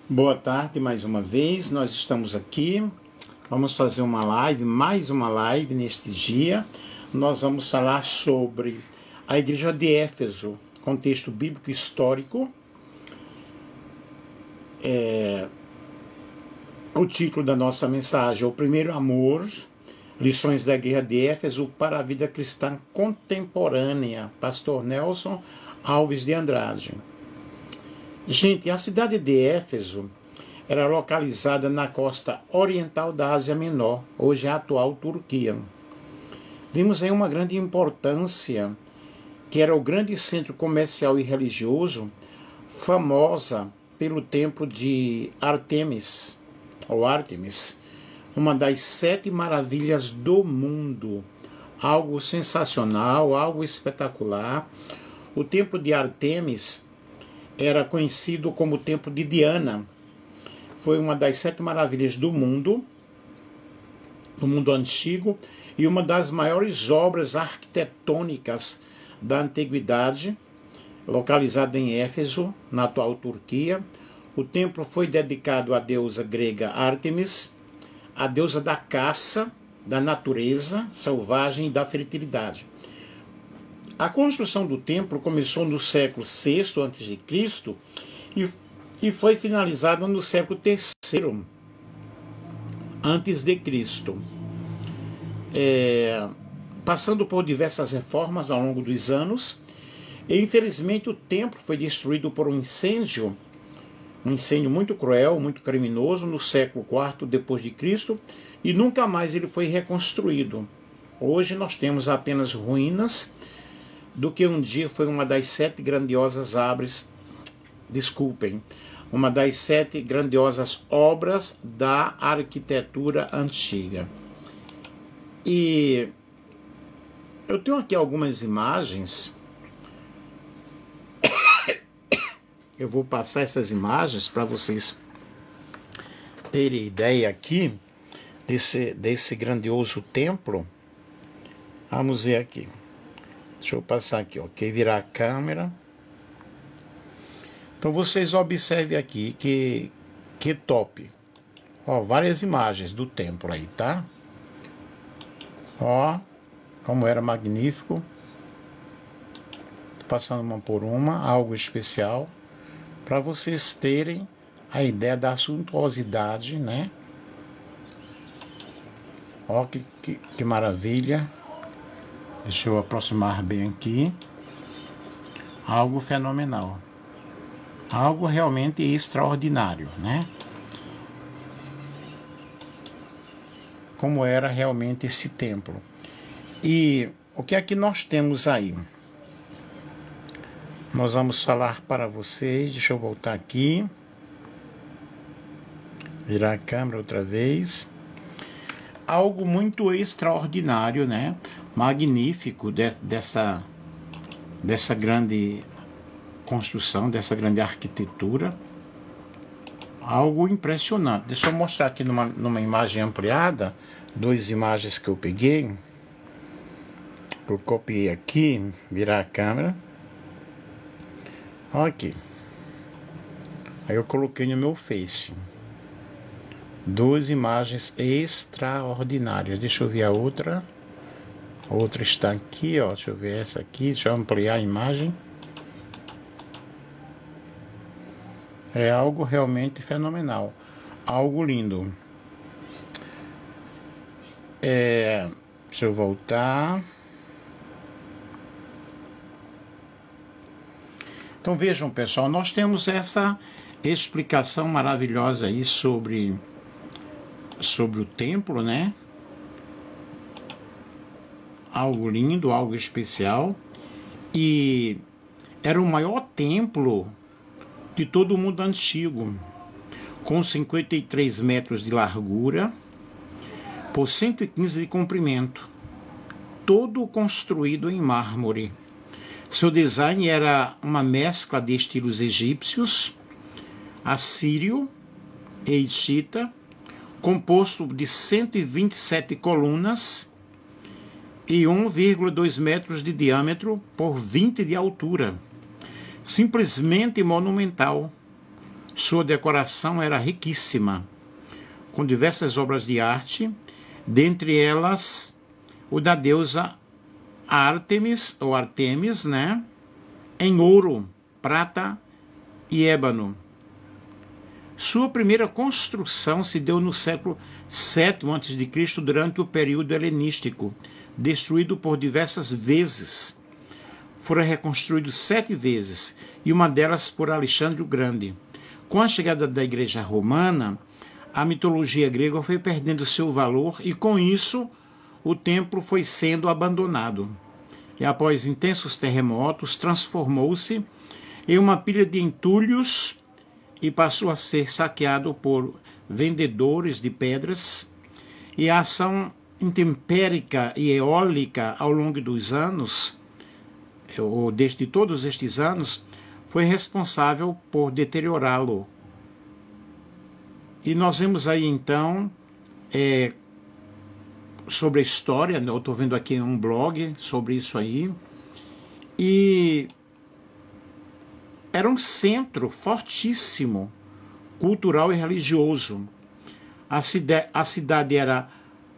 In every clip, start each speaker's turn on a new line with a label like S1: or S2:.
S1: Boa tarde mais uma vez, nós estamos aqui, vamos fazer uma live, mais uma live neste dia. Nós vamos falar sobre a igreja de Éfeso, contexto bíblico histórico. O título da nossa mensagem é O Primeiro Amor, lições da igreja de Éfeso para a vida cristã contemporânea, pastor Nelson Alves de Andrade. Gente, a cidade de Éfeso era localizada na costa oriental da Ásia Menor, hoje é a atual Turquia. Vimos aí uma grande importância, que era o grande centro comercial e religioso, famosa pelo templo de Ártemis, ou Ártemis, uma das 7 maravilhas do mundo. Algo sensacional, algo espetacular. O templo de Ártemis era conhecido como o Templo de Diana. Foi uma das 7 maravilhas do mundo antigo, e uma das maiores obras arquitetônicas da antiguidade, localizada em Éfeso, na atual Turquia. O templo foi dedicado à deusa grega Ártemis, a deusa da caça, da natureza selvagem e da fertilidade. A construção do templo começou no século VI a.C. e foi finalizada no século III a.C. Passando por diversas reformas ao longo dos anos, e infelizmente o templo foi destruído por um incêndio muito cruel, muito criminoso, no século IV depois de Cristo, e nunca mais ele foi reconstruído. Hoje nós temos apenas ruínas do que um dia foi uma das 7 grandiosas uma das 7 grandiosas obras da arquitetura antiga. E eu tenho aqui algumas imagens. Eu vou passar essas imagens para vocês terem ideia aqui desse grandioso templo. Vamos ver aqui. Deixa eu passar aqui, ok? Virar a câmera. Então vocês observem aqui que top. Ó, várias imagens do templo aí, tá? Ó, como era magnífico. Tô passando uma por uma, algo especial, para vocês terem a ideia da suntuosidade, né? Ó, que maravilha. Deixa eu aproximar bem aqui. Algo fenomenal. Algo realmente extraordinário, né? Como era realmente esse templo. E o que é que nós temos aí? Nós vamos falar para vocês. Deixa eu voltar aqui. Virar a câmera outra vez. Algo muito extraordinário, né? Magnífico dessa grande construção, dessa grande arquitetura. Algo impressionante. Deixa eu mostrar aqui numa imagem ampliada, 2 imagens que eu peguei. Eu copiei aqui, virar a câmera. Olha aqui. Aí eu coloquei no meu Face. 2 imagens extraordinárias. Deixa eu ver a outra. A outra está aqui, ó. Deixa eu ver essa aqui. Deixa eu ampliar a imagem. É algo realmente fenomenal. Algo lindo. Deixa eu voltar. Então vejam, pessoal, nós temos essa explicação maravilhosa aí sobre o templo, né? Algo lindo, algo especial. E era o maior templo de todo o mundo antigo, com 53 metros de largura por 115 de comprimento, todo construído em mármore. Seu design era uma mescla de estilos egípcios, assírio e hitita, composto de 127 colunas e 1,2 metros de diâmetro por 20 de altura. Simplesmente monumental, Sua decoração era riquíssima, com diversas obras de arte, dentre elas o da deusa Ártemis, ou Artemis, né? Em ouro, prata e ébano. Sua primeira construção se deu no século VII a.C., durante o período helenístico, destruído por diversas vezes. Fora reconstruído 7 vezes, e uma delas por Alexandre o Grande. Com a chegada da Igreja Romana, a mitologia grega foi perdendo seu valor e, com isso, o templo foi sendo abandonado. E após intensos terremotos, transformou-se em uma pilha de entulhos e passou a ser saqueado por vendedores de pedras. E a ação intempérica e eólica ao longo dos anos, ou desde todos estes anos, foi responsável por deteriorá-lo. E nós vemos aí então sobre a história, eu estou vendo aqui um blog sobre isso aí, e era um centro fortíssimo, cultural e religioso. A cidade era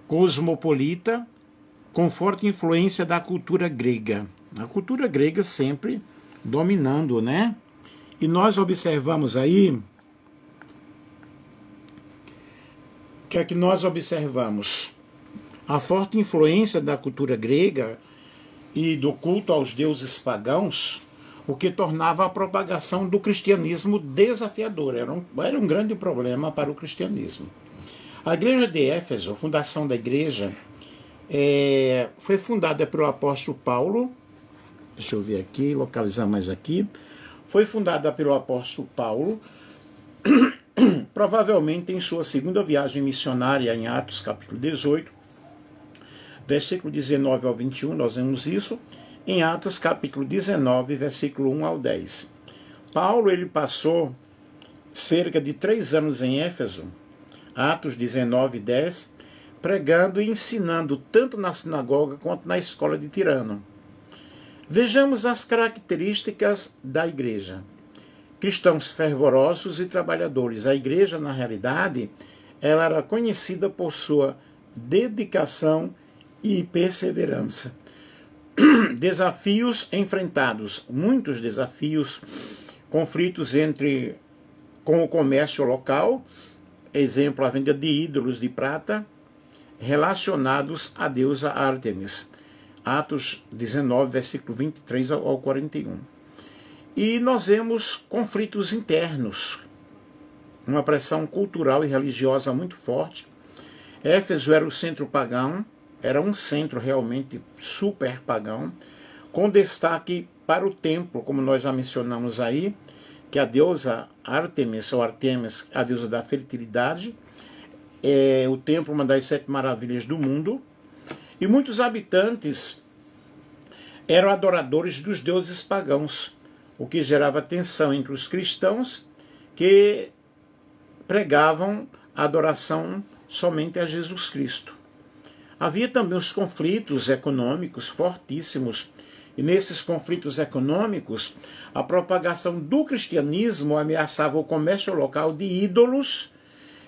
S1: cosmopolita, com forte influência da cultura grega. A cultura grega sempre dominando, né? E nós observamos aí, o que é que nós observamos? A forte influência da cultura grega e do culto aos deuses pagãos, o que tornava a propagação do cristianismo desafiadora. Era um grande problema para o cristianismo. A igreja de Éfeso, a fundação da igreja, foi fundada pelo apóstolo Paulo. Deixa eu ver aqui, localizar mais aqui. Foi fundada pelo apóstolo Paulo, provavelmente em sua segunda viagem missionária, em Atos capítulo 18, versículo 19 ao 21, nós vemos isso. Em Atos capítulo 19, versículo 1 ao 10. Paulo ele passou cerca de 3 anos em Éfeso, Atos 19, 10, pregando e ensinando tanto na sinagoga quanto na escola de Tirano. Vejamos as características da igreja. Cristãos fervorosos e trabalhadores. A igreja, na realidade, ela era conhecida por sua dedicação e perseverança. Desafios enfrentados, muitos desafios, conflitos com o comércio local, exemplo, a venda de ídolos de prata, relacionados à deusa Ártemis. Atos 19, versículo 23 ao 41. E nós vemos conflitos internos, uma pressão cultural e religiosa muito forte. Éfeso era o centro pagão, era um centro realmente super pagão, com destaque para o templo, como nós já mencionamos aí, que a deusa Ártemis, ou Artemis, a deusa da fertilidade, o templo, uma das 7 maravilhas do mundo, e muitos habitantes eram adoradores dos deuses pagãos, o que gerava tensão entre os cristãos que pregavam a adoração somente a Jesus Cristo. Havia também os conflitos econômicos fortíssimos, e nesses conflitos econômicos, a propagação do cristianismo ameaçava o comércio local de ídolos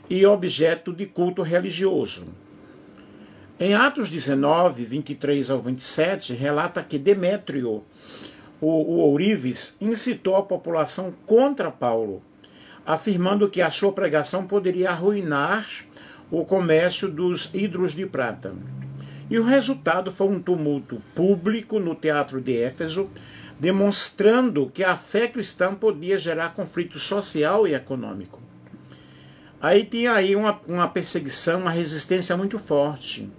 S1: e objeto de culto religioso. Em Atos 19, 23 ao 27, relata que Demétrio, o ourives, incitou a população contra Paulo, afirmando que a sua pregação poderia arruinar o comércio dos ídolos de prata. E o resultado foi um tumulto público no teatro de Éfeso, demonstrando que a fé cristã podia gerar conflito social e econômico. Aí tinha aí uma perseguição, uma resistência muito forte.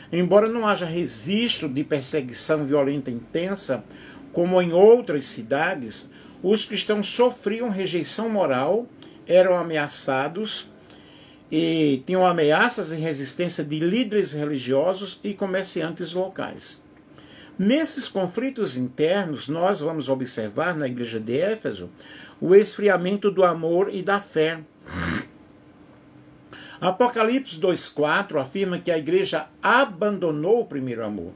S1: Embora não haja registro de perseguição violenta intensa, como em outras cidades, os cristãos sofriam rejeição moral, eram ameaçados e tinham ameaças e resistência de líderes religiosos e comerciantes locais. Nesses conflitos internos, nós vamos observar na igreja de Éfeso o esfriamento do amor e da fé. Apocalipse 2,4 afirma que a igreja abandonou o primeiro amor.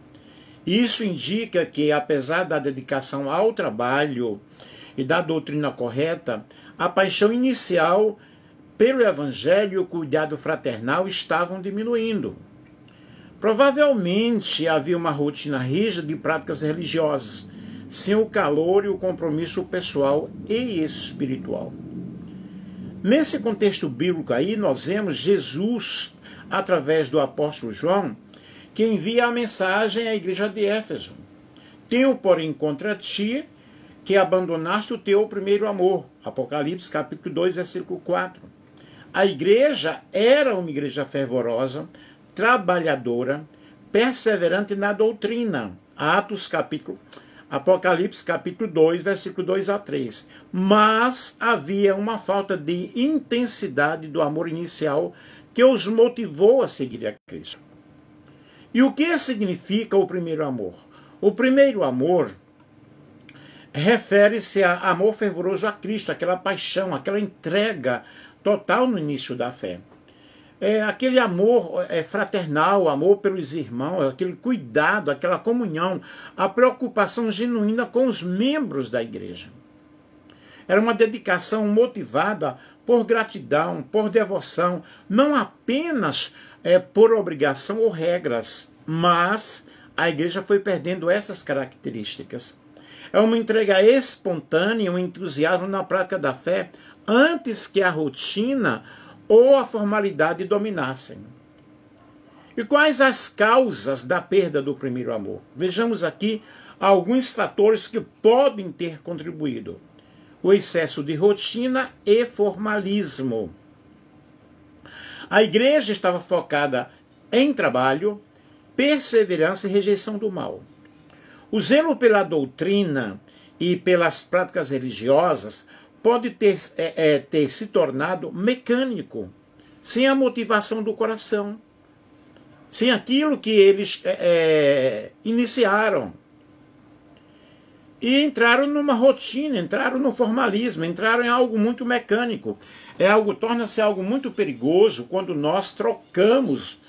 S1: Isso indica que, apesar da dedicação ao trabalho e da doutrina correta, a paixão inicial pelo Evangelho e o cuidado fraternal estavam diminuindo. Provavelmente havia uma rotina rígida de práticas religiosas, sem o calor e o compromisso pessoal e espiritual. Nesse contexto bíblico aí, nós vemos Jesus, através do apóstolo João, que envia a mensagem à igreja de Éfeso. Tenho, porém, contra ti que abandonaste o teu primeiro amor. Apocalipse capítulo 2, versículo 4. A igreja era uma igreja fervorosa, trabalhadora, perseverante na doutrina. Apocalipse capítulo 2, versículo 2 a 3. Mas havia uma falta de intensidade do amor inicial que os motivou a seguir a Cristo. E o que significa o primeiro amor? O primeiro amor refere-se a amor fervoroso a Cristo, aquela paixão, aquela entrega total no início da fé. É aquele amor fraternal, amor pelos irmãos, aquele cuidado, aquela comunhão, a preocupação genuína com os membros da igreja. Era uma dedicação motivada por gratidão, por devoção, não apenas por obrigação ou regras, mas a igreja foi perdendo essas características. É uma entrega espontânea, um entusiasmo na prática da fé, antes que a rotina ou a formalidade dominassem. E quais as causas da perda do primeiro amor? Vejamos aqui alguns fatores que podem ter contribuído. O excesso de rotina e formalismo. A igreja estava focada em trabalho, perseverança e rejeição do mal. O zelo pela doutrina e pelas práticas religiosas pode ter se tornado mecânico, sem a motivação do coração, sem aquilo que eles iniciaram. E entraram numa rotina, entraram no formalismo, entraram em algo muito mecânico. Torna-se algo muito perigoso quando nós trocamos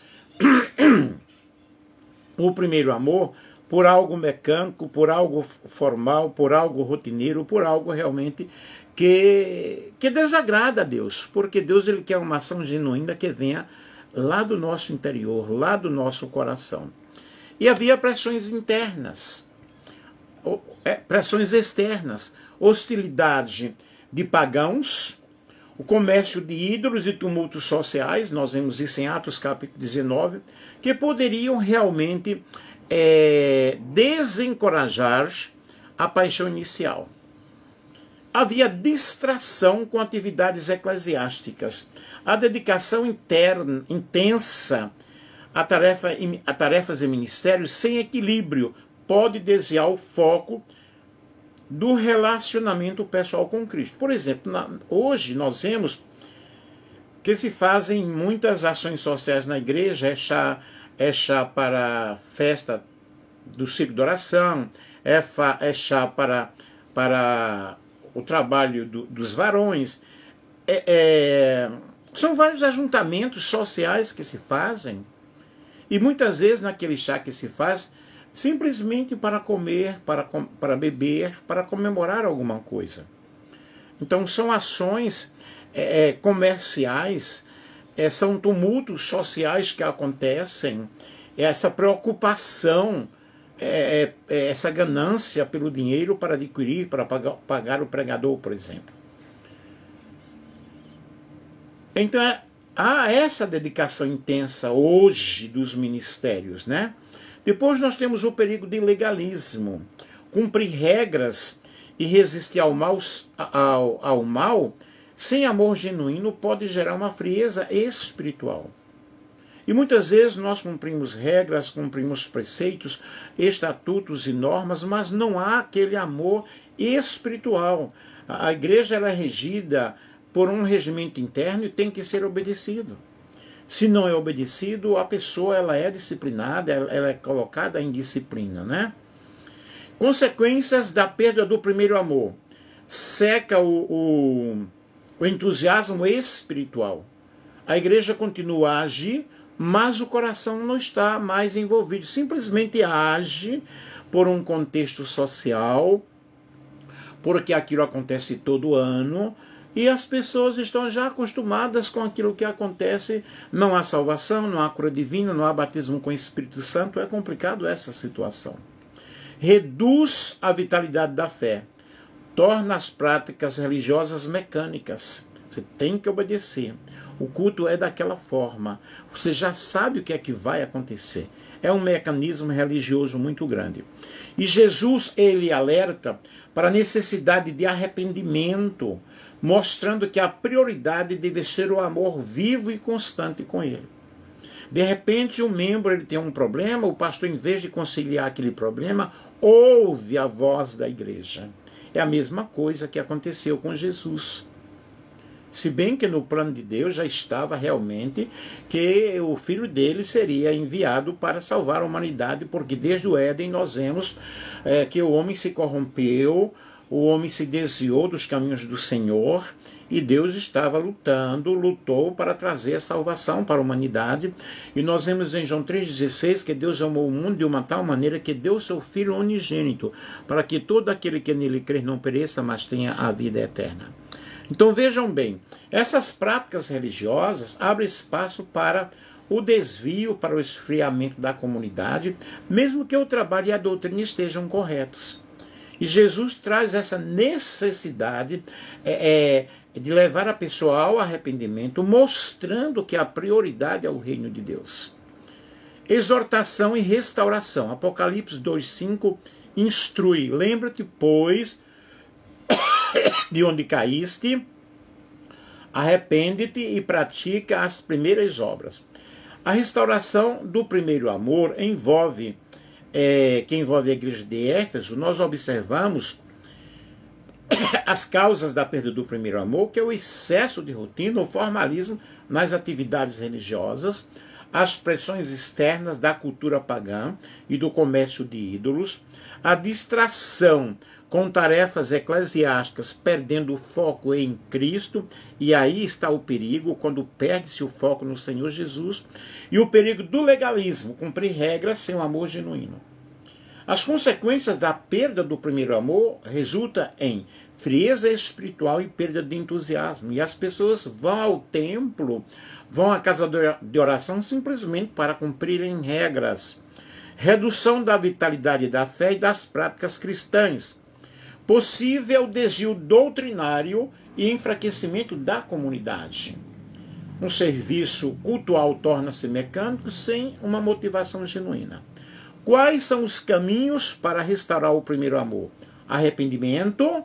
S1: o primeiro amor por algo mecânico, por algo formal, por algo rotineiro, por algo realmente que desagrada a Deus. Porque Deus ele quer uma ação genuína que venha lá do nosso interior, lá do nosso coração. E havia pressões internas, pressões externas, hostilidade de pagãos, o comércio de ídolos e tumultos sociais, nós vemos isso em Atos capítulo 19, que poderiam realmente desencorajar a paixão inicial. Havia distração com atividades eclesiásticas, a dedicação intensa a tarefas e ministérios sem equilíbrio pode desviar o foco do relacionamento pessoal com Cristo. Por exemplo, hoje nós vemos que se fazem muitas ações sociais na igreja, é chá para a festa do ciclo de oração, é chá para o trabalho dos varões. São vários ajuntamentos sociais que se fazem, e muitas vezes naquele chá que se faz, simplesmente para comer, para beber, para comemorar alguma coisa. Então são ações comerciais, são tumultos sociais que acontecem, essa preocupação, essa ganância pelo dinheiro para adquirir, para pagar o pregador, por exemplo. Então há essa dedicação intensa hoje dos ministérios, né? Depois nós temos o perigo de legalismo. Cumprir regras e resistir ao mal sem amor genuíno pode gerar uma frieza espiritual. E muitas vezes nós cumprimos regras, cumprimos preceitos, estatutos e normas, mas não há aquele amor espiritual. A igreja ela é regida por um regimento interno e tem que ser obedecido. Se não é obedecido, a pessoa ela é disciplinada, ela é colocada em disciplina, né? Consequências da perda do primeiro amor. Seca o entusiasmo espiritual. A igreja continua a agir, mas o coração não está mais envolvido. Simplesmente age por um contexto social, porque aquilo acontece todo ano, E as pessoas estão já acostumadas com aquilo que acontece. Não há salvação, não há cura divina, não há batismo com o Espírito Santo. É complicado essa situação. Reduz a vitalidade da fé. Torna as práticas religiosas mecânicas. Você tem que obedecer. O culto é daquela forma. Você já sabe o que é que vai acontecer. É um mecanismo religioso muito grande. E Jesus, ele alerta para a necessidade de arrependimento, mostrando que a prioridade deve ser o amor vivo e constante com ele. De repente, o membro ele tem um problema, o pastor, em vez de conciliar aquele problema, ouve a voz da igreja. É a mesma coisa que aconteceu com Jesus. Se bem que no plano de Deus já estava realmente que o filho dele seria enviado para salvar a humanidade, porque desde o Éden nós vemos que o homem se corrompeu, o homem se desviou dos caminhos do Senhor, e Deus estava lutou para trazer a salvação para a humanidade. E nós vemos em João 3,16 que Deus amou o mundo de uma tal maneira que deu seu Filho unigênito, para que todo aquele que nele crer não pereça, mas tenha a vida eterna. Então vejam bem, essas práticas religiosas abrem espaço para o desvio, para o esfriamento da comunidade, mesmo que o trabalho e a doutrina estejam corretos. E Jesus traz essa necessidade de levar a pessoa ao arrependimento, mostrando que a prioridade é o reino de Deus. Exortação e restauração. Apocalipse 2,5 instrui: lembra-te, pois, de onde caíste, arrepende-te e pratica as primeiras obras. A restauração do primeiro amor que envolve a igreja de Éfeso. Nós observamos as causas da perda do primeiro amor, que é o excesso de rotina, o formalismo nas atividades religiosas, as pressões externas da cultura pagã e do comércio de ídolos, a distração com tarefas eclesiásticas, perdendo o foco em Cristo, e aí está o perigo, quando perde-se o foco no Senhor Jesus, e o perigo do legalismo, cumprir regras sem um amor genuíno. As consequências da perda do primeiro amor resultam em frieza espiritual e perda de entusiasmo, e as pessoas vão ao templo, vão à casa de oração simplesmente para cumprirem regras. Redução da vitalidade da fé e das práticas cristãs. Possível desvio doutrinário e enfraquecimento da comunidade. Um serviço cultual torna-se mecânico sem uma motivação genuína. Quais são os caminhos para restaurar o primeiro amor? Arrependimento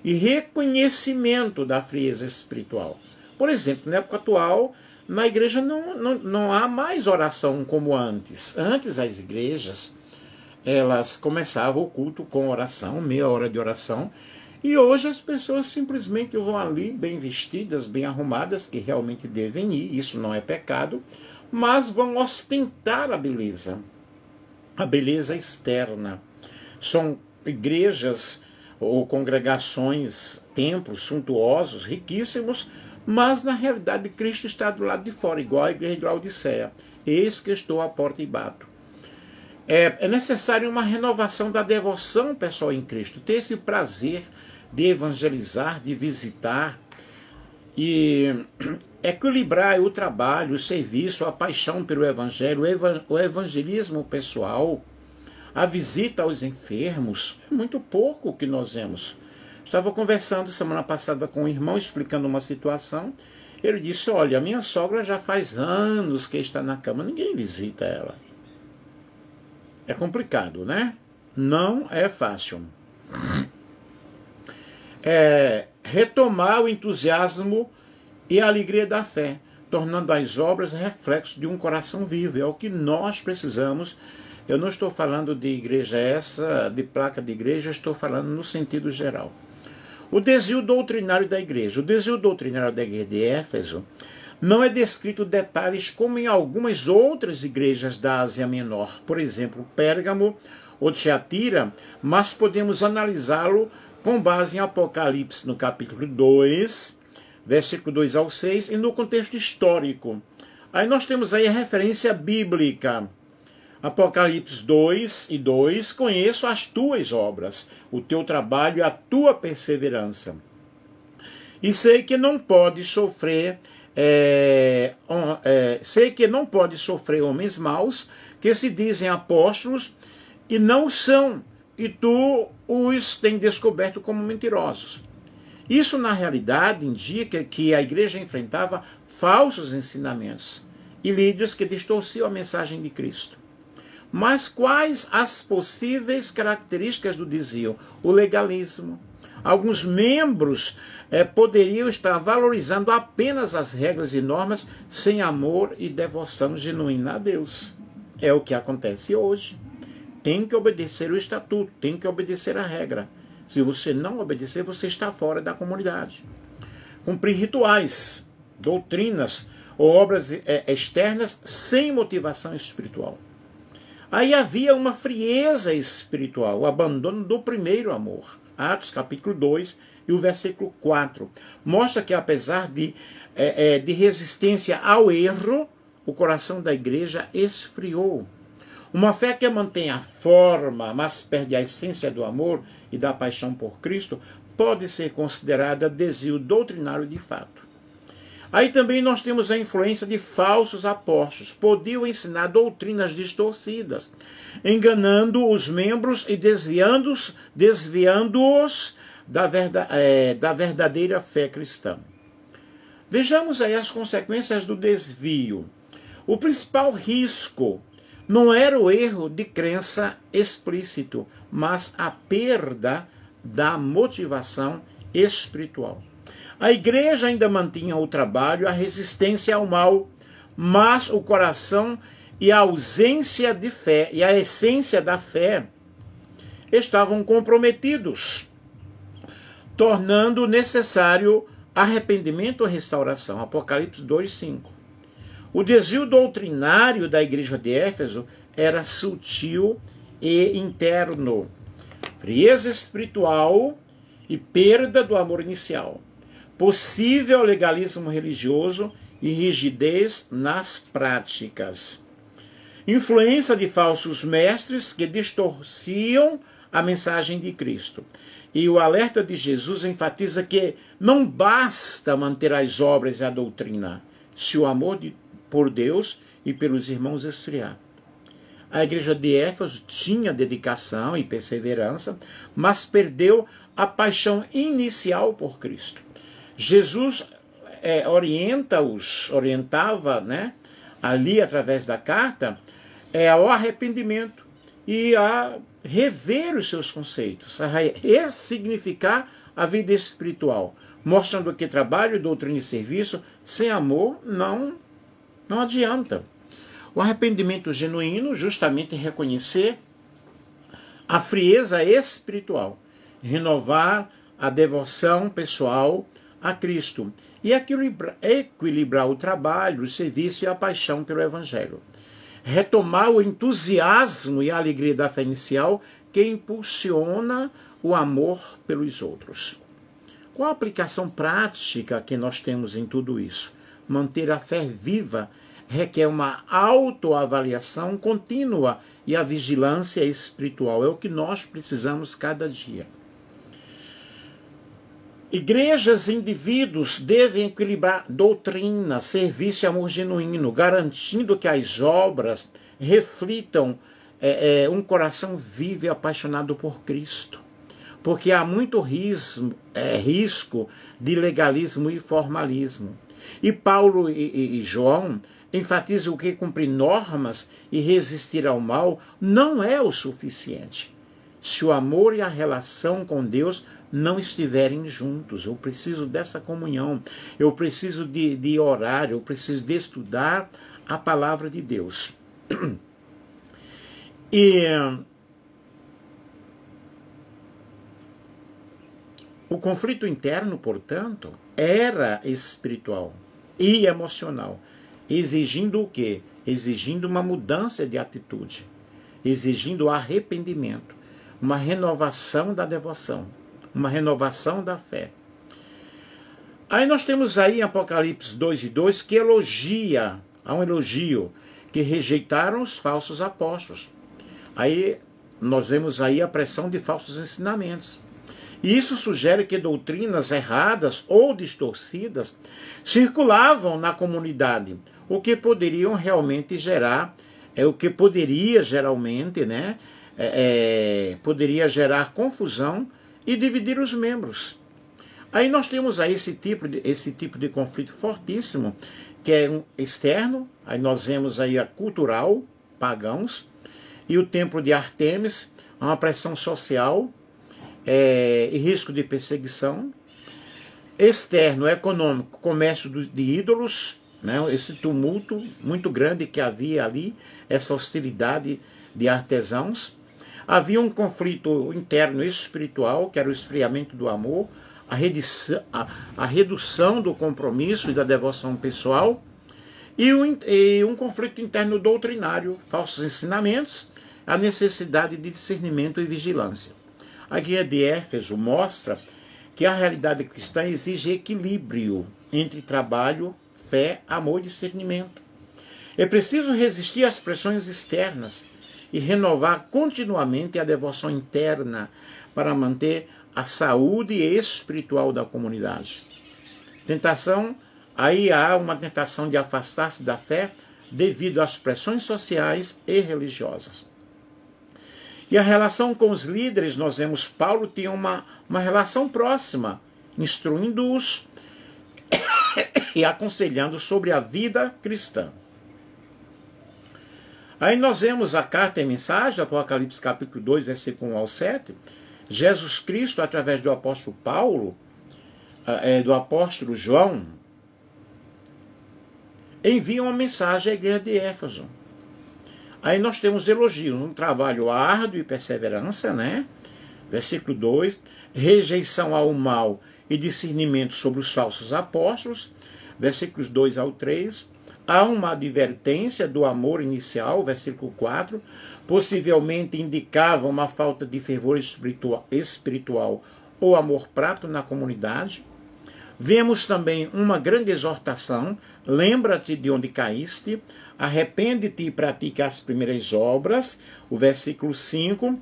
S1: e reconhecimento da frieza espiritual. Por exemplo, na época atual, na igreja não há mais oração como antes. Antes as igrejas, elas começavam o culto com oração, meia hora de oração, e hoje as pessoas simplesmente vão ali bem vestidas, bem arrumadas, que realmente devem ir, isso não é pecado, mas vão ostentar a beleza externa. São igrejas ou congregações, templos suntuosos, riquíssimos, mas na realidade Cristo está do lado de fora, igual a igreja de Laodiceia. Eis que estou à porta e bato. É necessário uma renovação da devoção pessoal em Cristo, ter esse prazer de evangelizar, de visitar e equilibrar o trabalho, o serviço, a paixão pelo evangelho, o evangelismo pessoal, a visita aos enfermos. É muito pouco o que nós vemos. Estava conversando semana passada com um irmão, explicando uma situação. Ele disse: olha, a minha sogra já faz anos que está na cama, ninguém visita ela. É complicado, né? Não é fácil. Retomar o entusiasmo e a alegria da fé, tornando as obras reflexo de um coração vivo. É o que nós precisamos. Eu não estou falando de igreja de placa de igreja, estou falando no sentido geral. O desvio doutrinário da igreja. O desvio doutrinário da igreja de Éfeso não é descrito detalhes como em algumas outras igrejas da Ásia Menor, por exemplo, Pérgamo ou Tiatira, mas podemos analisá-lo com base em Apocalipse, no capítulo 2, versículo 2 ao 6, e no contexto histórico. Aí nós temos aí a referência bíblica. Apocalipse 2:2, conheço as tuas obras, o teu trabalho e a tua perseverança. E sei que não pode sofrer homens maus que se dizem apóstolos e não são, e tu os tens descoberto como mentirosos. Isso, na realidade, indica que a igreja enfrentava falsos ensinamentos e líderes que distorciam a mensagem de Cristo. Mas quais as possíveis características do desvio? O legalismo. Alguns membros poderiam estar valorizando apenas as regras e normas sem amor e devoção genuína a Deus. É o que acontece hoje. Tem que obedecer o estatuto, tem que obedecer a regra. Se você não obedecer, você está fora da comunidade. Cumprir rituais, doutrinas ou obras externas sem motivação espiritual. Aí havia uma frieza espiritual, o abandono do primeiro amor. Atos capítulo 2 e o versículo 4. Mostra que apesar de resistência ao erro, o coração da igreja esfriou. Uma fé que mantém a forma, mas perde a essência do amor e da paixão por Cristo, pode ser considerada desvio doutrinário de fato. Aí também nós temos a influência de falsos apóstolos. Podiam ensinar doutrinas distorcidas, enganando os membros e desviando-os da verdadeira fé cristã. Vejamos aí as consequências do desvio. O principal risco não era o erro de crença explícito, mas a perda da motivação espiritual. A igreja ainda mantinha o trabalho, a resistência ao mal, mas o coração e a ausência de fé e a essência da fé estavam comprometidos, tornando necessário arrependimento e restauração. Apocalipse 2:5. O desvio doutrinário da igreja de Éfeso era sutil e interno. Frieza espiritual e perda do amor inicial. Possível legalismo religioso e rigidez nas práticas. Influência de falsos mestres que distorciam a mensagem de Cristo. E o alerta de Jesus enfatiza que não basta manter as obras e a doutrina, se o amor por Deus e pelos irmãos esfriar. A igreja de Éfeso tinha dedicação e perseverança, mas perdeu a paixão inicial por Cristo. Jesus orientava, né, ali através da carta, ao arrependimento e a rever os seus conceitos, a ressignificar a vida espiritual, mostrando que trabalho, doutrina e serviço sem amor não adianta. O arrependimento genuíno justamente reconhecer a frieza espiritual, renovar a devoção pessoal a Cristo e equilibrar o trabalho, o serviço e a paixão pelo Evangelho. Retomar o entusiasmo e a alegria da fé inicial que impulsiona o amor pelos outros. Qual a aplicação prática que nós temos em tudo isso? Manter a fé viva requer uma autoavaliação contínua e a vigilância espiritual. É o que nós precisamos cada dia. Igrejas e indivíduos devem equilibrar doutrina, serviço e amor genuíno, garantindo que as obras reflitam um coração vivo e apaixonado por Cristo. Porque há muito risco de legalismo e formalismo. E Paulo e João enfatizam que cumprir normas e resistir ao mal não é o suficiente. Se o amor e a relação com Deus não estiverem juntos, eu preciso dessa comunhão, eu preciso de orar, eu preciso de estudar a palavra de Deus. E o conflito interno, portanto, era espiritual e emocional, exigindo o quê? Exigindo uma mudança de atitude, exigindo arrependimento, uma renovação da devoção, uma renovação da fé. Aí nós temos aí em Apocalipse 2:2 que há um elogio, que rejeitaram os falsos apóstolos. Aí nós vemos aí a pressão de falsos ensinamentos. E isso sugere que doutrinas erradas ou distorcidas circulavam na comunidade, o que poderiam realmente gerar, o que poderia geralmente, né, poderia gerar confusão e dividir os membros. Aí nós temos aí esse tipo de conflito fortíssimo, que é externo. Aí nós vemos aí a cultural, pagãos, e o templo de Ártemis, uma pressão social e risco de perseguição. Externo, econômico, comércio de ídolos, né, esse tumulto muito grande que havia ali, essa hostilidade de artesãos. Havia um conflito interno espiritual, que era o esfriamento do amor, a redução do compromisso e da devoção pessoal, e um conflito interno doutrinário, falsos ensinamentos, a necessidade de discernimento e vigilância. A guia de Éfeso mostra que a realidade cristã exige equilíbrio entre trabalho, fé, amor e discernimento. É preciso resistir às pressões externas e renovar continuamente a devoção interna para manter a saúde espiritual da comunidade. Tentação, aí há uma tentação de afastar-se da fé devido às pressões sociais e religiosas. E a relação com os líderes, nós vemos Paulo tinha uma relação próxima, instruindo-os e aconselhando sobre a vida cristã. Aí nós vemos a carta e mensagem, Apocalipse capítulo 2, versículo 1 ao 7, Jesus Cristo, através do apóstolo Paulo, do apóstolo João, envia uma mensagem à igreja de Éfeso. Aí nós temos elogios, um trabalho árduo e perseverança, né? Versículo 2, rejeição ao mal e discernimento sobre os falsos apóstolos, versículos 2 ao 3, há uma advertência do amor inicial, versículo 4, possivelmente indicava uma falta de fervor espiritual ou amor prático na comunidade. Vemos também uma grande exortação, lembra-te de onde caíste, arrepende-te e pratica as primeiras obras, o versículo 5.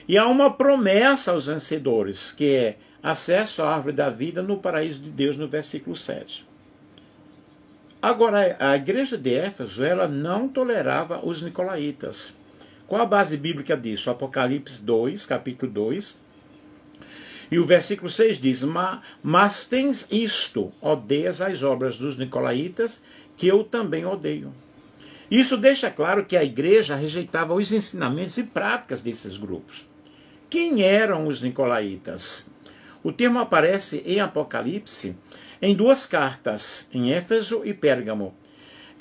S1: E há uma promessa aos vencedores, que é acesso à árvore da vida no paraíso de Deus, no versículo 7. Agora, a igreja de Éfeso, ela não tolerava os nicolaítas. Qual a base bíblica disso? Apocalipse 2, capítulo 2. E o versículo 6 diz, mas tens isto, odeias as obras dos nicolaítas, que eu também odeio. Isso deixa claro que a igreja rejeitava os ensinamentos e práticas desses grupos. Quem eram os nicolaítas? O termo aparece em Apocalipse em duas cartas, em Éfeso e Pérgamo,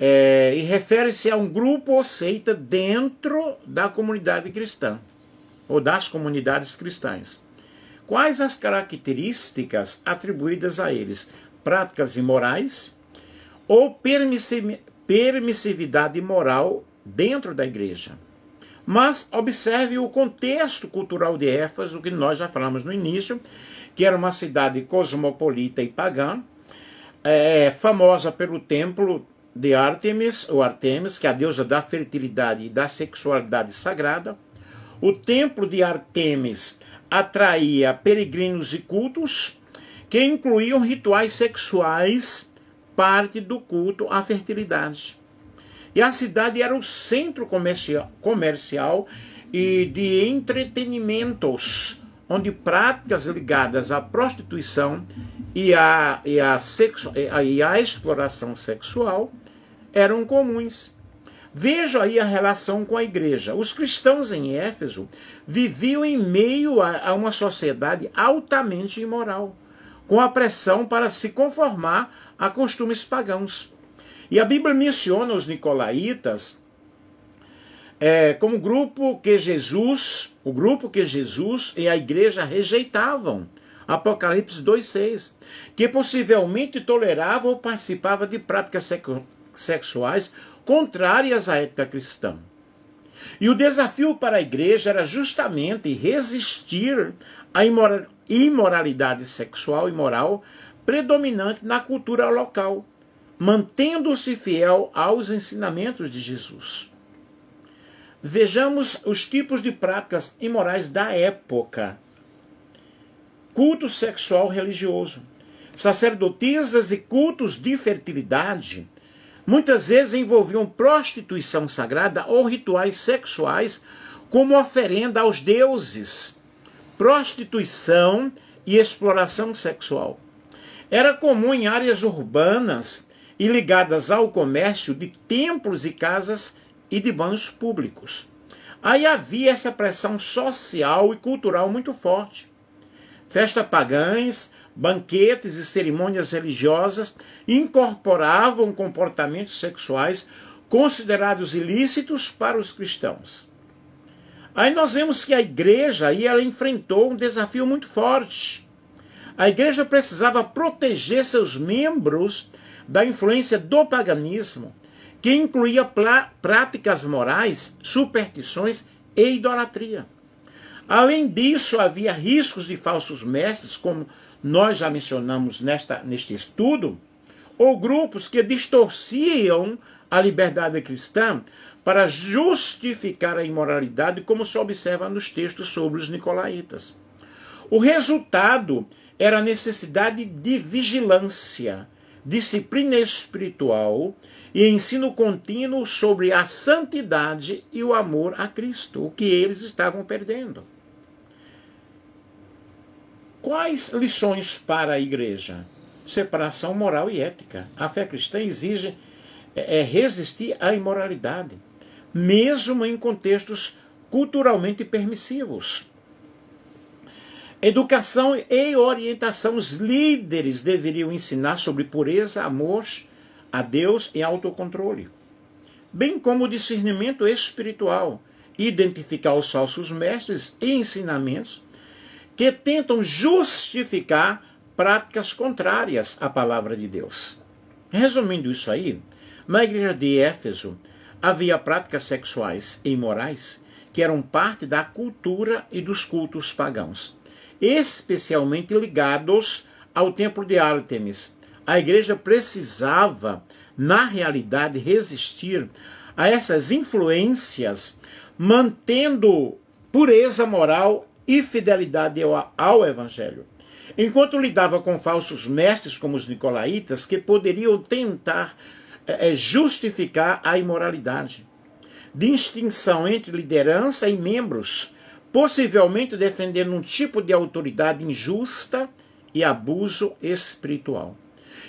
S1: e refere-se a um grupo ou seita dentro da comunidade cristã, ou das comunidades cristãs. Quais as características atribuídas a eles? Práticas imorais ou permissividade moral dentro da igreja? Mas observe o contexto cultural de Éfeso, que nós já falamos no início, que era uma cidade cosmopolita e pagã, famosa pelo templo de Ártemis, ou Artemis, que é a deusa da fertilidade e da sexualidade sagrada. O templo de Ártemis atraía peregrinos e cultos que incluíam rituais sexuais, parte do culto à fertilidade. E a cidade era o centro comercial e de entretenimentos, onde práticas ligadas à prostituição e à exploração sexual eram comuns. Veja aí a relação com a igreja. Os cristãos em Éfeso viviam em meio a uma sociedade altamente imoral, com a pressão para se conformar a costumes pagãos. E a Bíblia menciona os nicolaítas como o grupo que Jesus e a igreja rejeitavam. Apocalipse 2,6, que possivelmente tolerava ou participava de práticas sexuais contrárias à ética cristã. E o desafio para a igreja era justamente resistir à imoralidade sexual e moral predominante na cultura local, mantendo-se fiel aos ensinamentos de Jesus. Vejamos os tipos de práticas imorais da época. culto sexual religioso. Sacerdotisas e cultos de fertilidade muitas vezes envolviam prostituição sagrada ou rituais sexuais como oferenda aos deuses. Prostituição e exploração sexual. Era comum em áreas urbanas e ligadas ao comércio de templos e casas e de banhos públicos. Aí havia essa pressão social e cultural muito forte. Festas pagãs, banquetes e cerimônias religiosas incorporavam comportamentos sexuais considerados ilícitos para os cristãos. Aí nós vemos que a igreja aí ela enfrentou um desafio muito forte. A igreja precisava proteger seus membros da influência do paganismo, que incluía práticas morais, superstições e idolatria. Além disso, havia riscos de falsos mestres, como nós já mencionamos neste estudo, ou grupos que distorciam a liberdade cristã para justificar a imoralidade, como se observa nos textos sobre os nicolaítas. O resultado era a necessidade de vigilância, disciplina espiritual e ensino contínuo sobre a santidade e o amor a Cristo, o que eles estavam perdendo. Quais lições para a igreja? Separação moral e ética. A fé cristã exige resistir à imoralidade, mesmo em contextos culturalmente permissivos. Educação e orientação. Os líderes deveriam ensinar sobre pureza, amor a Deus e autocontrole, bem como o discernimento espiritual, identificar os falsos mestres e ensinamentos que tentam justificar práticas contrárias à palavra de Deus. Resumindo isso aí, na igreja de Éfeso havia práticas sexuais e imorais que eram parte da cultura e dos cultos pagãos, especialmente ligados ao templo de Ártemis. A igreja precisava, na realidade, resistir a essas influências, mantendo pureza moral e fidelidade ao Evangelho. Enquanto lidava com falsos mestres como os nicolaítas, que poderiam tentar justificar a imoralidade. Distinção entre liderança e membros, possivelmente defendendo um tipo de autoridade injusta e abuso espiritual.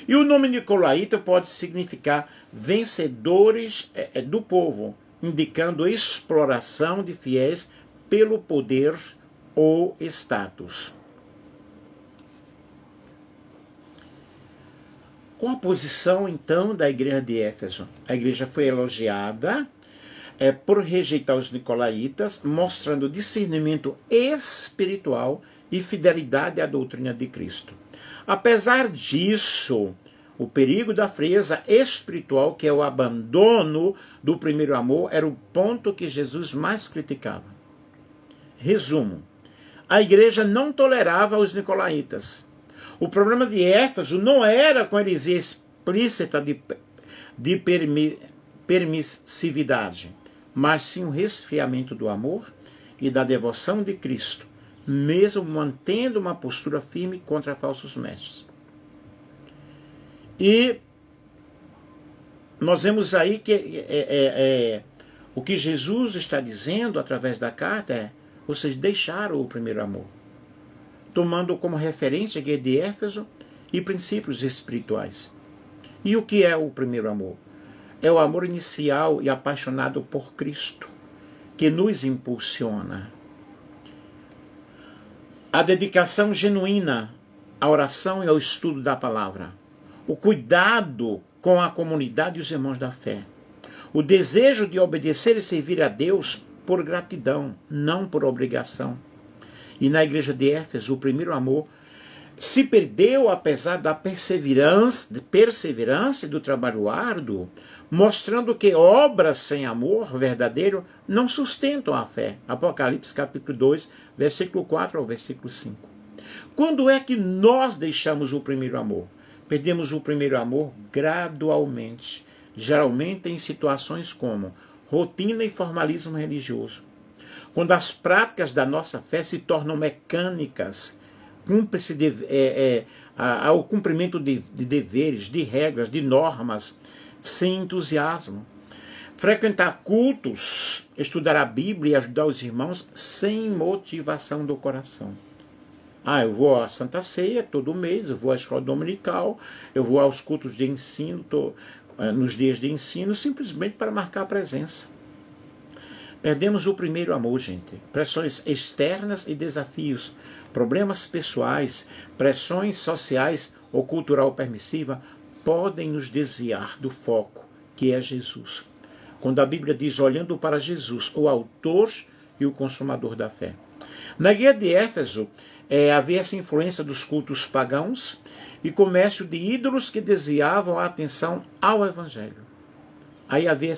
S1: E o nome nicolaíta pode significar vencedores do povo, indicando exploração de fiéis pelo poder ou status. Qual a posição, então, da igreja de Éfeso? A igreja foi elogiada por rejeitar os nicolaítas, mostrando discernimento espiritual e fidelidade à doutrina de Cristo. Apesar disso, o perigo da frieza espiritual, que é o abandono do primeiro amor, era o ponto que Jesus mais criticava. Resumo: a igreja não tolerava os nicolaítas. O problema de Éfeso não era com a heresia explícita de permissividade, mas sim o resfriamento do amor e da devoção de Cristo, mesmo mantendo uma postura firme contra falsos mestres. E nós vemos aí que o que Jesus está dizendo através da carta é: vocês deixaram o primeiro amor, tomando como referência a igreja de Éfeso e princípios espirituais. E o que é o primeiro amor? É o amor inicial e apaixonado por Cristo, que nos impulsiona. A dedicação genuína à oração e ao estudo da palavra. O cuidado com a comunidade e os irmãos da fé. O desejo de obedecer e servir a Deus por gratidão, não por obrigação. E na igreja de Éfeso, o primeiro amor se perdeu apesar da perseverança e do trabalho árduo, mostrando que obras sem amor verdadeiro não sustentam a fé. Apocalipse capítulo 2, versículo 4 ao versículo 5. Quando é que nós deixamos o primeiro amor? Perdemos o primeiro amor gradualmente, geralmente em situações como rotina e formalismo religioso. Quando as práticas da nossa fé se tornam mecânicas, cumpre-se ao cumprimento de deveres, de regras, de normas, sem entusiasmo. Frequentar cultos, estudar a Bíblia e ajudar os irmãos sem motivação do coração. Eu vou à Santa Ceia todo mês, eu vou à escola dominical, eu vou aos cultos de ensino, nos dias de ensino, simplesmente para marcar a presença. Perdemos o primeiro amor, gente. Pressões externas e desafios, problemas pessoais, pressões sociais ou cultural permissiva podem nos desviar do foco, que é Jesus. Quando a Bíblia diz, olhando para Jesus, o autor e o consumador da fé. Na igreja de Éfeso, havia essa influência dos cultos pagãos e comércio de ídolos que desviavam a atenção ao Evangelho. Aí havia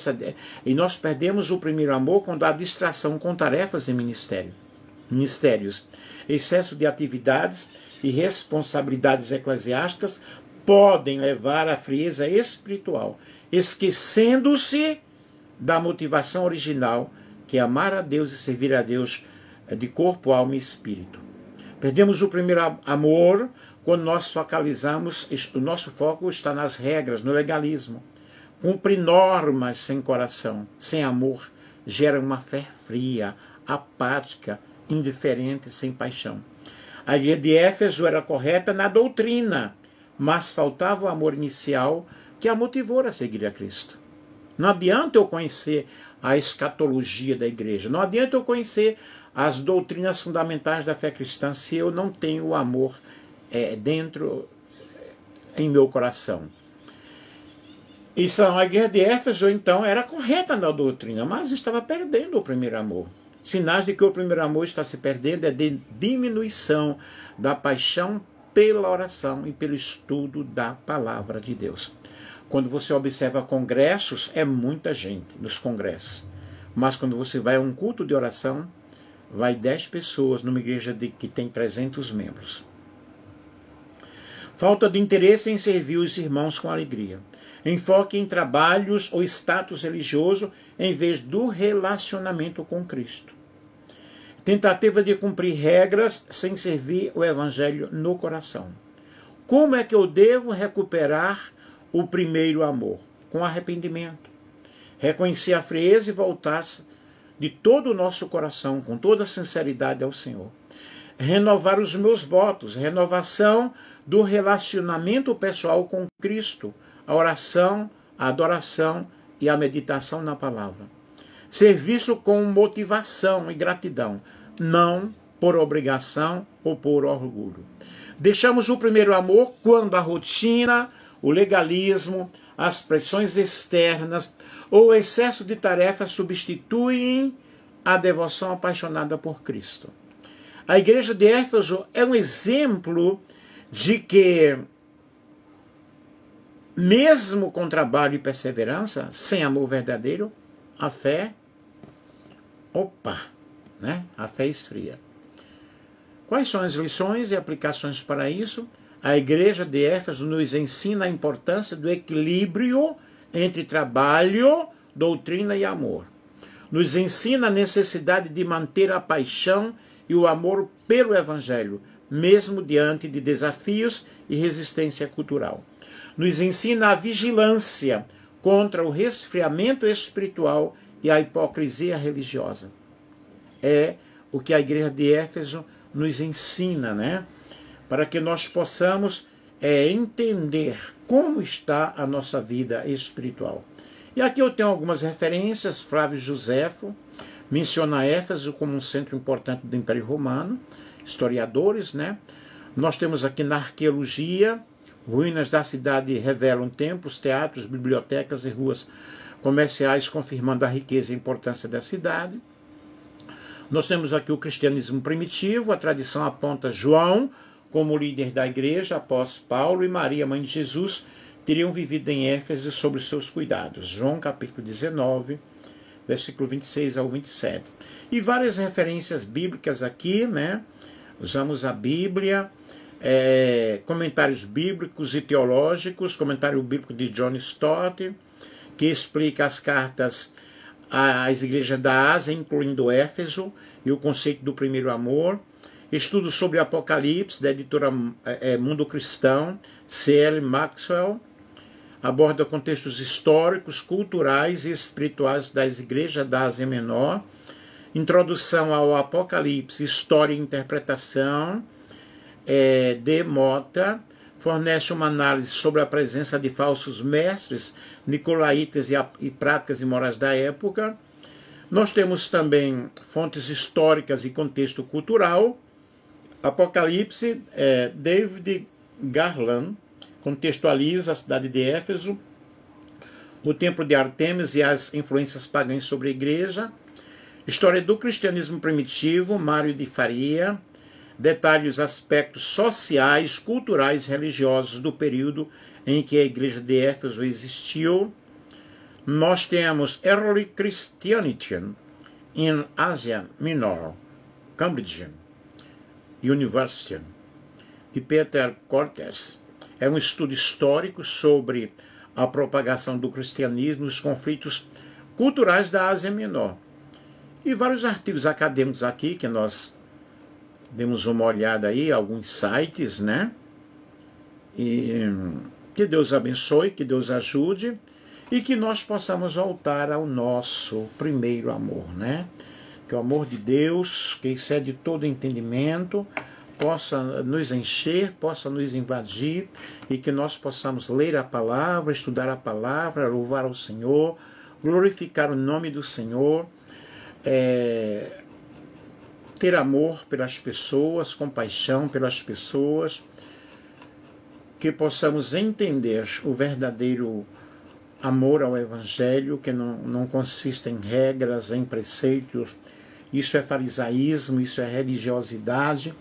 S1: e nós perdemos o primeiro amor quando há distração com tarefas e ministérios. Excesso de atividades e responsabilidades eclesiásticas podem levar à frieza espiritual, esquecendo-se da motivação original, que é amar a Deus e servir a Deus de corpo, alma e espírito. Perdemos o primeiro amor quando nós focalizamos, o nosso foco está nas regras, no legalismo. Cumprir normas sem coração, sem amor, gera uma fé fria, apática, indiferente, sem paixão. A igreja de Éfeso era correta na doutrina, mas faltava o amor inicial que a motivou a seguir a Cristo. Não adianta eu conhecer a escatologia da igreja, não adianta eu conhecer as doutrinas fundamentais da fé cristã se eu não tenho o amor dentro em meu coração. A igreja de Éfeso, então, era correta na doutrina, mas estava perdendo o primeiro amor. Sinais de que o primeiro amor está se perdendo é de diminuição da paixão pela oração e pelo estudo da palavra de Deus. Quando você observa congressos, é muita gente nos congressos. Mas quando você vai a um culto de oração, vai 10 pessoas numa igreja que tem 300 membros. Falta de interesse em servir os irmãos com alegria. Enfoque em trabalhos ou status religioso em vez do relacionamento com Cristo. Tentativa de cumprir regras sem servir o Evangelho no coração. Como é que eu devo recuperar o primeiro amor? Com arrependimento. Reconhecer a frieza e voltar-se de todo o nosso coração, com toda a sinceridade ao Senhor. Renovar os meus votos, renovação do relacionamento pessoal com Cristo, a oração, a adoração e a meditação na palavra. Serviço com motivação e gratidão, não por obrigação ou por orgulho. Deixamos o primeiro amor quando a rotina, o legalismo, as pressões externas ou o excesso de tarefas substituem a devoção apaixonada por Cristo. A igreja de Éfeso é um exemplo de que, mesmo com trabalho e perseverança, sem amor verdadeiro, a fé, a fé esfria. Quais são as lições e aplicações para isso? A igreja de Éfeso nos ensina a importância do equilíbrio entre trabalho, doutrina e amor. Nos ensina a necessidade de manter a paixão e o amor pelo Evangelho, mesmo diante de desafios e resistência cultural. Nos ensina a vigilância contra o resfriamento espiritual e a hipocrisia religiosa. É o que a igreja de Éfeso nos ensina, para que nós possamos entender como está a nossa vida espiritual. E aqui eu tenho algumas referências. Flávio Joséfo menciona Éfeso como um centro importante do Império Romano, historiadores, Nós temos aqui na arqueologia, ruínas da cidade revelam templos, teatros, bibliotecas e ruas comerciais, confirmando a riqueza e importância da cidade. Nós temos aqui o cristianismo primitivo, a tradição aponta João como líder da igreja, após Paulo e Maria, mãe de Jesus, teriam vivido em Éfeso sob os seus cuidados. João capítulo 19, versículo 26 ao 27. E várias referências bíblicas aqui, Usamos a Bíblia, comentários bíblicos e teológicos, comentário bíblico de John Stott, que explica as cartas às igrejas da Ásia, incluindo Éfeso, e o conceito do primeiro amor. Estudo sobre Apocalipse, da editora Mundo Cristão, C.L. Maxwell. Aborda contextos históricos, culturais e espirituais das igrejas da Ásia Menor. Introdução ao Apocalipse, História e Interpretação, de Mota. Fornece uma análise sobre a presença de falsos mestres, nicolaítas e práticas imorais da época. Nós temos também fontes históricas e contexto cultural. Apocalipse, David Garland contextualiza a cidade de Éfeso, o templo de Artemis e as influências pagãs sobre a igreja. História do cristianismo primitivo, Mário de Faria. Detalha os aspectos sociais, culturais e religiosos do período em que a igreja de Éfeso existiu. Nós temos Early Christianity in Asia Minor, Cambridge University, de Peter Cortes. É um estudo histórico sobre a propagação do cristianismo e os conflitos culturais da Ásia Menor. E vários artigos acadêmicos aqui, que nós demos uma olhada aí, alguns sites, né? E que Deus abençoe, que Deus ajude e que nós possamos voltar ao nosso primeiro amor, né? Que o amor de Deus, que excede todo entendimento, possa nos encher, possa nos invadir e que nós possamos ler a palavra, estudar a palavra, louvar ao Senhor, glorificar o nome do Senhor, ter amor pelas pessoas, compaixão pelas pessoas, que possamos entender o verdadeiro amor ao Evangelho, que não consiste em regras, em preceitos. Isso é farisaísmo, isso é religiosidade.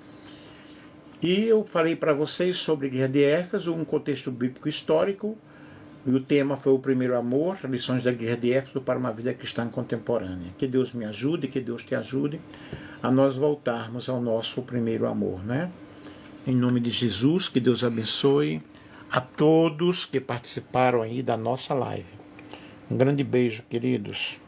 S1: E eu falei para vocês sobre a igreja de Éfeso, um contexto bíblico histórico, e o tema foi o primeiro amor, lições da igreja de Éfeso para uma vida cristã contemporânea. Que Deus me ajude, que Deus te ajude a nós voltarmos ao nosso primeiro amor, né? Em nome de Jesus, que Deus abençoe a todos que participaram aí da nossa live. Um grande beijo, queridos.